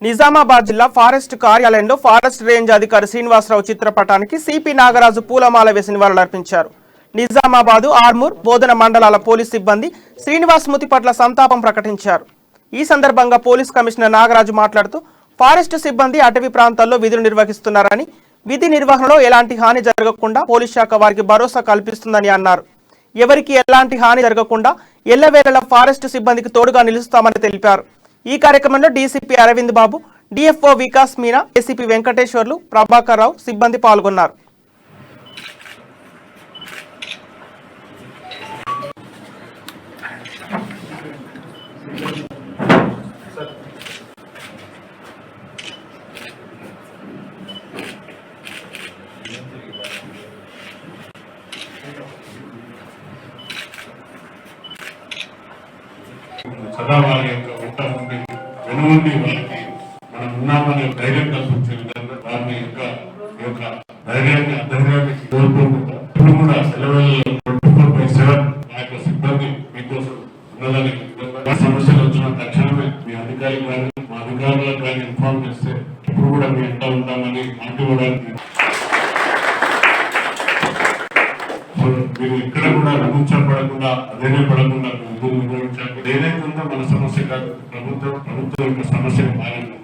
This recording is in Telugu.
నిజామాబాద్ జిల్లా ఫారెస్ట్ కార్యాలయంలో ఫారెస్ట్ రేంజ్ అధికారి శ్రీనివాసరావు చిత్రపటానికి సిపి నాగరాజు పూలమాల వేసి నివాళులర్పించారు. నిజామాబాద్, ఆర్మూర్, బోధన మండలాల పోలీస్ సిబ్బంది శ్రీనివాస్ మృతి పట్ల సంతాపం ప్రకటించారు. ఈ సందర్భంగా పోలీస్ కమిషనర్ నాగరాజు మాట్లాడుతూ ఫారెస్ట్ సిబ్బంది అటవీ ప్రాంతాల్లో విధులు నిర్వహిస్తున్నారని, విధి నిర్వహణలో ఎలాంటి హాని జరగకుండా పోలీస్ శాఖ వారికి భరోసా కల్పిస్తుందని అన్నారు. ఎవరికి ఎలాంటి హాని జరగకుండా ఎల్లవేళలా ఫారెస్ట్ సిబ్బందికి తోడుగా నిలుస్తామని తెలిపారు. ఈ కార్యక్రమంలో డీసీపీ అరవింద్ బాబు, డిఎఫ్ఓ వికాస్ మీనా, ఏసీపీ వెంకటేశ్వర్లు, ప్రభాకర్ రావు సిబ్బంది పాల్గొన్నారు. చదవాలి యొక్క ఊట ఉండి వెనుండి వాళ్ళకి మనం ఉన్నామని ధైర్యం కల్పించే విధంగా వారిని యొక్క ధైర్యాన్ని అధైర్యాన్ని కోరుకుంటూ ఇప్పుడు కూడా సెలవులలో 24/7 ఆ యొక్క సిబ్బంది మీకోసం ఉన్నదని సమస్యలు వచ్చిన తక్షణమే మీ అధికారులు కానీ మా అధికారులకు కానీ ఇన్ఫార్మ్ చేస్తే ఇప్పుడు కూడా మీ ఎంత ఉంటామని మాకు ఇవ్వడానికి మీరు ఇక్కడ కూడా విమర్శపడకుండా అధైర్యపడకుండా విధులు నిర్వహించాలి. ఏదైతే ఉందో మన సమస్య కాదు, ప్రభుత్వం యొక్క సమస్యను మారింది.